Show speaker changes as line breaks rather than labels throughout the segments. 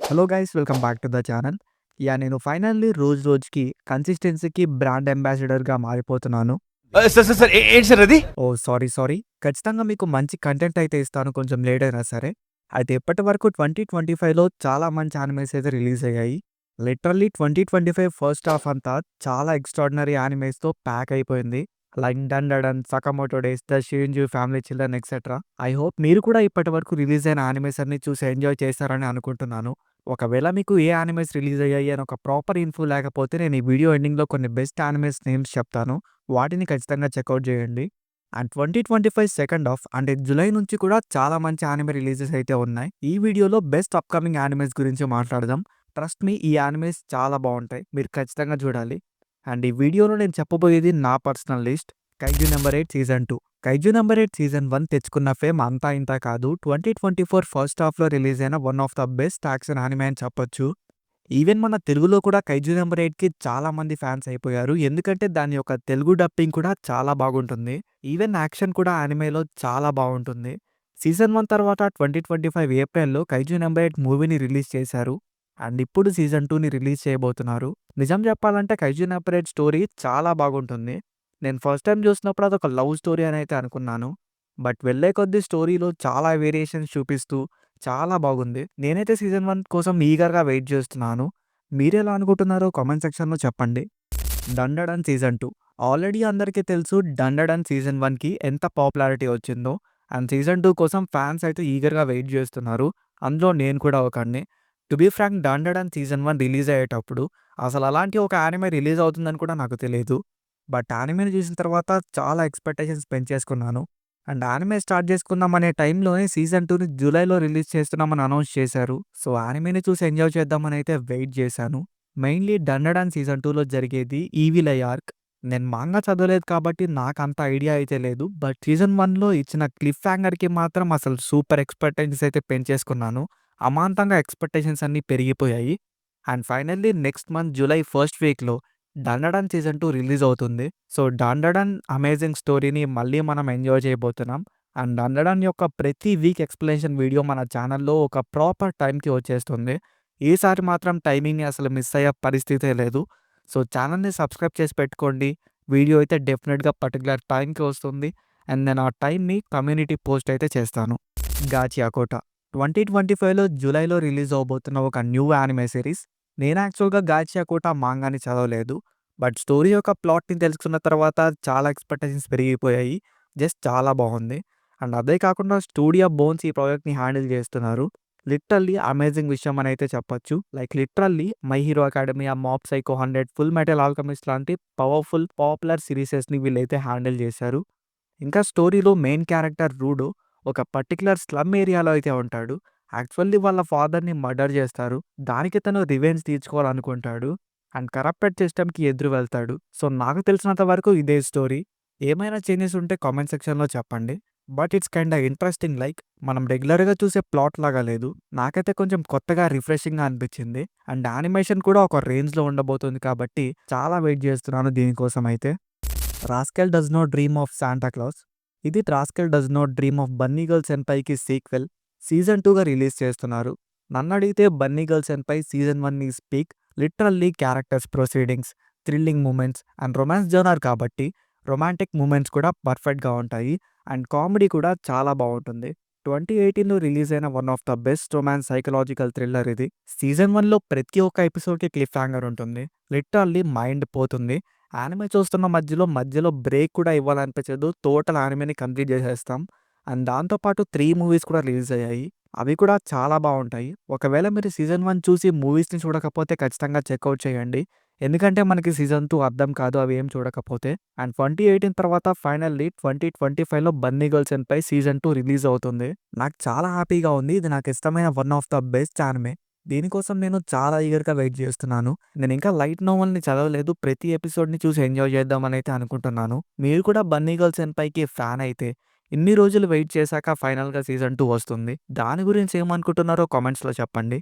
Hello guys welcome back to the channel. నేను finally రోజు రోజుకి కన్సిస్టెన్సీకి బ్రాండ్ అంబాసిడర్గా మారిపోతున్నాను.
సార్ సార్ సార్ ఏంటి సార్ అది?
ఓ సారీ ఖచ్చితంగా మీకు మంచి కంటెంట్ అయితే ఇస్తాను, కొంచెం లేట్ అయినా సరే. అయితే ఇప్పటి వరకు 2025లో చాలా మంచి యానిమేస్ అయితే రిలీజ్ అయ్యాయి. లిటరల్లీ 2025 ఫస్ట్ హాఫ్ అంతా చాలా ఎక్స్ట్రాడినరీ యానిమేస్తో ప్యాక్ అయిపోయింది. Like Dandadan, Sakamoto days, the Shiunji family children etcetera. I hope మీరు కూడా ఇప్పటి వరకు రిలీజ్ అయిన యానిమేస్ అన్ని చూసి ఎంజాయ్ చేస్తారని అనుకుంటున్నాను. ఒకవేళ మీకు ఏ యానిమేస్ రిలీజ్ అయ్యాయి అని ఒక ప్రాపర్ ఇన్ఫో లేకపోతే నేను ఈ వీడియో ఎండింగ్లో కొన్ని బెస్ట్ యానిమేస్ నేమ్స్ చెప్తాను. వాటిని ఖచ్చితంగా చెక్అవుట్ చేయండి. అండ్ 2025 సెకండ్ హాఫ్ అంటే జూలై నుంచి కూడా చాలా మంచి యానిమే రిలీజెస్ అయితే ఉన్నాయి. ఈ వీడియోలో బెస్ట్ అప్కమింగ్ యానిమేస్ గురించి మాట్లాడదాం. ట్రస్ట్ మీ, ఈ యానిమేస్ చాలా బాగుంటాయి, మీరు ఖచ్చితంగా చూడాలి. అండ్ ఈ వీడియోలో నేను చెప్పబోయేది నా personal list. Kaiju number 8 season 2. Kaiju number 8 season 1 తెచ్చుకున్న ఫేమ్ అంతా ఇంత కాదు. 2024 ఫస్ట్ హాఫ్లో రిలీజ్ అయిన one of the best action anime అని చెప్పొచ్చు. ఈవెన్ మన తెలుగులో కూడా కైజు నెంబర్ 8కి చాలా మంది ఫ్యాన్స్ అయిపోయారు, ఎందుకంటే దాని యొక్క తెలుగు డబ్బింగ్ కూడా చాలా బాగుంటుంది. ఈవెన్ యాక్షన్ కూడా యానిమేలో చాలా బాగుంటుంది. సీజన్ 1 తర్వాత 2025 ఏప్రిల్లో కైజు నెంబర్ 8 మూవీని రిలీజ్ చేశారు. అండ్ ఇప్పుడు సీజన్ 2ని రిలీజ్ చేయబోతున్నారు. నిజం చెప్పాలంటే కైజు నెంబర్ 8 స్టోరీ చాలా బాగుంటుంది. నేను ఫస్ట్ టైం చూసినప్పుడు అదొక లవ్ స్టోరీ అని అయితే అనుకున్నాను. బట్ వెళ్ళే కొద్దీ స్టోరీలో చాలా వేరియేషన్స్ చూపిస్తూ చాలా బాగుంది. నేనైతే సీజన్ 1 కోసం ఈగర్‌గా వెయిట్ చేస్తున్నాను. మీరెలా అనుకుంటున్నారో కామెంట్ సెక్షన్‌లో చెప్పండి. 'డండడన్' సీజన్ 2. ఆల్రెడీ అందరికీ తెలుసు 'డండడన్' సీజన్ 1కి ఎంత పాపులారిటీ వచ్చిందో. అండ్ సీజన్ 2 కోసం ఫ్యాన్స్ అయితే ఈగర్‌గా వెయిట్ చేస్తున్నారు. అందులో నేను కూడా ఒకడిని. To be frank 'Dandadan' season 1 release అయ్యేటప్పుడు అసలు అలాంటి ఒక యానిమే రిలీజ్ అవుతుందని కూడా నాకు తెలీదు. బట్ యానిమేని చూసిన తర్వాత చాలా ఎక్స్‌పెక్టేషన్స్ పెంచేసుకున్నాను. అండ్ యానిమే స్టార్ట్ చేసుకుందాం అనే టైంలోనే సీజన్ 2ని జూలైలో రిలీజ్ చేస్తున్నామని అనౌన్స్ చేశారు. సో యానిమేని చూసి ఎంజాయ్ చేద్దామని అయితే వెయిట్ చేశాను. మెయిన్‌లీ 'డండడన్' సీజన్ 2లో జరిగేది ఈవిల్ ఐ ఆర్క్. నేను మాంగా చదవలేదు కాబట్టి నాకంత ఐడియా అయితే లేదు. బట్ సీజన్ 1లో ఇచ్చిన క్లిఫ్ హ్యాంగర్‌కి మాత్రం అసలు సూపర్ ఎక్స్‌పెక్టేషన్స్ అయితే పెంచేసుకున్నాను. అమాంతంగా ఎక్స్‌పెక్టేషన్స్ అన్నీ పెరిగిపోయాయి. And finally next month July first వీక్‌లో 'డండడన్' సీజన్ 2 రిలీజ్ అవుతుంది. సో 'డండడన్' అమేజింగ్ స్టోరీని మళ్ళీ మనం ఎంజాయ్ చేయబోతున్నాం. అండ్ 'డండడన్' యొక్క ప్రతి వీక్ ఎక్స్‌ప్లనేషన్ వీడియో మన ఛానల్‌లో ఒక ప్రాపర్ టైంకి వచ్చేస్తుంది. ఈసారి మాత్రం టైమింగ్‌ని అసలు మిస్ అయ్యే పరిస్థితే లేదు. సో ఛానల్‌ని సబ్స్క్రైబ్ చేసి పెట్టుకోండి. వీడియో అయితే డెఫినెట్‌గా పర్టిక్యులర్ టైంకి వస్తుంది. అండ్ నేను ఆ టైంని కమ్యూనిటీ పోస్ట్ అయితే చేస్తాను. 'గాచియాకోట' 2025లో జూలైలో రిలీజ్ అవ్వబోతున్న ఒక న్యూ యానిమే సిరీస్. నేను యాక్చువల్‌గా 'గాచియాకోట' మాంగాని చదవలేదు. బట్ స్టోరీ యొక్క ప్లాట్‌ని తెలుసుకున్న తర్వాత చాలా ఎక్స్‌పెక్టేషన్స్ పెరిగిపోయాయి. జస్ట్ చాలా బాగుంది. అండ్ అదే కాకుండా స్టూడియో బోన్స్ ఈ ప్రాజెక్ట్‌ని హ్యాండిల్ చేస్తున్నారు. లిటరల్లీ అమేజింగ్ విషయం అని అయితే చెప్పొచ్చు. Like literally 'my hero academia', 'mob psycho 100', 'full metal alchemist' లాంటి పవర్‌ఫుల్ పాపులర్ సీరీసెస్‌ని వీళ్ళైతే హ్యాండిల్ చేశారు. ఇంకా స్టోరీలో మెయిన్ క్యారెక్టర్ రూడో ఒక పర్టిక్యులర్ స్లమ్ ఏరియాలో అయితే ఉంటాడు. యాక్చువల్లీ వాళ్ళ ఫాదర్‌ని మర్డర్ చేస్తారు. దానికి తను రివెంజ్ తీర్చుకోవాలనుకుంటాడు. అండ్ కరప్టెడ్ సిస్టమ్‌కి ఎదురు వెళ్తాడు. సో నాకు తెలిసినంత వరకు ఇదే స్టోరీ. ఏమైనా చేంజెస్ ఉంటే కామెంట్ సెక్షన్‌లో చెప్పండి. బట్ ఇట్స్ కైండా ఇంట్రెస్టింగ్, లైక్ మనం రెగ్యులర్‌గా చూసే ప్లాట్ లాగా లేదు. నాకైతే కొంచెం కొత్తగా రిఫ్రెషింగ్‌గా అనిపించింది. అండ్ యానిమేషన్ కూడా ఒక రేంజ్‌లో ఉండబోతుంది కాబట్టి చాలా వెయిట్ చేస్తున్నాను దీనికోసం అయితే. 'Rascal does not dream of Santa Claus'. ఇది 'rascal does not dream of bunny girl సెన్‌పైకి సీక్వెల్. సీజన్ 2గా రిలీజ్ చేస్తున్నారు. నన్నడిగితే 'bunny girl senpai' season 1 is peak. Literally characters proceedings, thrilling moments and romance genre కాబట్టి romantic moments కూడా పర్ఫెక్ట్‌గా ఉంటాయి. And comedy కూడా చాలా బాగుంటుంది. 2018లో రిలీజ్ అయిన one of the best romance psychological thriller ఇది. సీజన్ 1లో ప్రతి ఒక్క ఎపిసోడ్‌కి క్లిఫ్ హ్యాంగర్ ఉంటుంది. లిటరల్లీ మైండ్ పోతుంది. యానిమే చూస్తున్న మధ్యలో బ్రేక్ కూడా ఇవ్వాలనిపించదు. టోటల్ యానిమేని కంప్లీట్ చేసేస్తాం. అండ్ దాంతో పాటు 3 మూవీస్ కూడా రిలీజ్ అయ్యాయి. అవి కూడా చాలా బాగుంటాయి. ఒకవేళ మీరు సీజన్ 1 చూసి మూవీస్‌ని చూడకపోతే ఖచ్చితంగా చెక్‌ఔట్ చేయండి. ఎందుకంటే మనకి సీజన్ 2 అర్థం కాదు అవి ఏం చూడకపోతే. అండ్ 2018 తర్వాత ఫైనల్లీ 2025లో 'bunny girl senpai' season 2 release అవుతుంది. నాకు చాలా హ్యాపీగా ఉంది. ఇది నాకు ఇష్టమైన one of the best anime. దీనికోసం నేను చాలా ఈగర్‌గా వెయిట్ చేస్తున్నాను. నేను ఇంకా లైట్ నోవెల్‌ని చదవలేదు. ప్రతి ఎపిసోడ్‌ని చూసి ఎంజాయ్ చేద్దామని అయితే అనుకుంటున్నాను. మీరు కూడా 'బన్నీ గర్ల్ సెన్‌పైకి' ఫ్యాన్ అయితే ఇన్ని రోజులు వెయిట్ చేశాక ఫైనల్‌గా సీజన్ 2 వస్తుంది. దాని గురించి ఏమనుకుంటున్నారో కామెంట్స్‌లో చెప్పండి.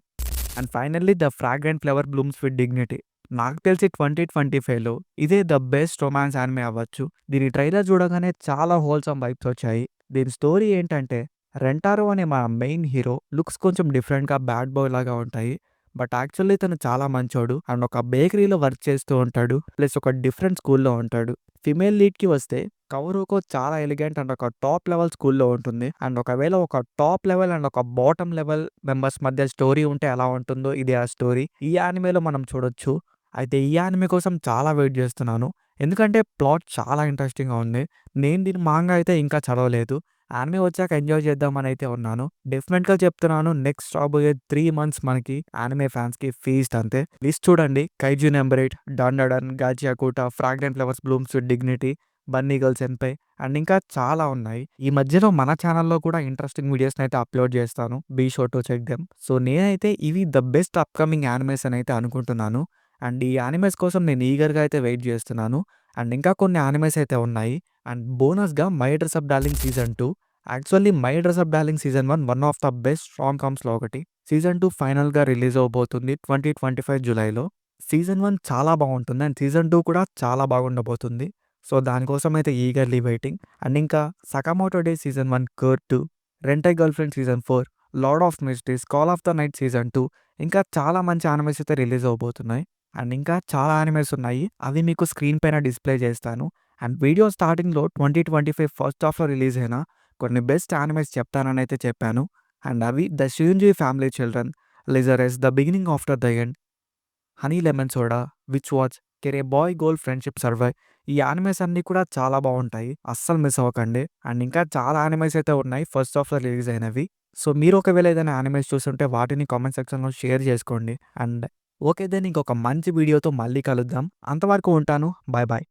And finally 'the fragrant flower blooms with dignity'. నాకు తెలిసి 2025లో ఇదే ద బెస్ట్ రొమాన్స్ యానిమే అవ్వచ్చు. దీని ట్రైలర్ చూడగానే చాలా హోల్సమ్ వైబ్స్ వచ్చాయి. దీని స్టోరీ ఏంటంటే, రెంటారో అనే మన మెయిన్ హీరో లుక్స్ కొంచెం డిఫరెంట్‌గా బ్యాడ్ బాయ్ లాగా ఉంటాయి. బట్ యాక్చువల్లీ తను చాలా మంచోడు. అండ్ ఒక బేకరీలో వర్క్ చేస్తూ ఉంటాడు. ప్లస్ ఒక డిఫరెంట్ స్కూల్‌లో ఉంటాడు. ఫిమేల్ లీడ్‌కి వస్తే కవరుకో చాలా ఎలిగెంట్ అండ్ ఒక టాప్ లెవెల్ స్కూల్‌లో ఉంటుంది. అండ్ ఒకవేళ ఒక టాప్ లెవెల్ అండ్ ఒక బాటమ్ లెవెల్ మెంబర్స్ మధ్య స్టోరీ ఉంటే ఎలా ఉంటుందో ఇది ఆ స్టోరీ. ఈ యానిమేలో మనం చూడొచ్చు. అయితే ఈ యానిమే కోసం చాలా వెయిట్ చేస్తున్నాను. ఎందుకంటే ప్లాట్ చాలా ఇంట్రెస్టింగ్‌గా ఉంది. నేను దీని మాంగా అయితే ఇంకా చదవలేదు. యానిమే వచ్చాక ఎంజాయ్ చేద్దామనైతే ఉన్నాను. డెఫినిట్‌గా చెప్తున్నాను నెక్స్ట్ రాబోయే 3 మంత్స్ మనకి యానిమే ఫ్యాన్స్‌కి ఫీస్ట్ అంతే. లిస్ట్ చూడండి 'Kaiju number 8', 'Dandadan', 'Gachiakuta', 'fragrant flowers blooms with dignity', 'bunny girl senpai' and ఇంకా చాలా ఉన్నాయి. ఈ మధ్యలో మన ఛానెల్‌లో కూడా ఇంట్రెస్టింగ్ వీడియోస్‌నైతే అప్‌లోడ్ చేస్తాను. Be sure to check them. So నేనైతే ఇవి ద బెస్ట్ అప్‌కమింగ్ యానిమేస్ అనైతే అనుకుంటున్నాను. అండ్ ఈ యానిమేస్ కోసం నేను ఈగర్‌గా అయితే వెయిట్ చేస్తున్నాను. అండ్ ఇంకా కొన్ని యానిమేస్ అయితే ఉన్నాయి. అండ్ బోనస్‌గా 'my dress up darling' season 2. Actually 'my dress up darling' season 1 one of the best రామ్ కామ్స్‌లో ఒకటి. సీజన్ 2 ఫైనల్‌గా రిలీజ్ అవ్వబోతుంది 2025 జులైలో. సీజన్ 1 చాలా బాగుంటుంది. అండ్ సీజన్ 2 కూడా చాలా బాగుండబోతుంది. సో దానికోసం అయితే ఈగర్‌లీ వెయిటింగ్. అండ్ ఇంకా 'సకామోటో డేస్' సీజన్ 1, 'కర్డ్ 2', 'rent a girlfriend' season 4, 'lord of mysteries', 'call of the night' season 2 ఇంకా చాలా మంచి యానిమేస్ అయితే రిలీజ్ అవ్వబోతున్నాయి. అండ్ ఇంకా చాలా యానిమేస్ ఉన్నాయి. అవి మీకు స్క్రీన్ పైన డిస్‌ప్లే చేస్తాను. అండ్ వీడియో స్టార్టింగ్‌లో 2025 ఫస్ట్ హాఫ్‌లో రిలీజ్ అయిన కొన్ని బెస్ట్ యానిమేస్ చెప్తాననైతే చెప్పాను. అండ్ అవి 'the Shiunji family children', 'Lazarus', 'the beginning after the end', 'honey lemon soda', 'witch watch', 'can a boy girl friendship survive' ఈ యానిమేస్ అన్నీ కూడా చాలా బావుంటాయి. అస్సలు మిస్ అవ్వకండి. అండ్ ఇంకా చాలా యానిమేస్ అయితే ఉన్నాయి ఫస్ట్ హాఫ్‌లో రిలీజ్ అయినవి. సో మీరు ఒకవేళ ఏదైనా యానిమేస్ చూసుంటే వాటిని కామెంట్ సెక్షన్‌లో షేర్ చేసుకోండి. అండ్ ఓకే దెన్ ఇంకొక మంచి వీడియోతో మళ్ళీ కలుద్దాం. అంతవరకు ఉంటాను. Bye bye.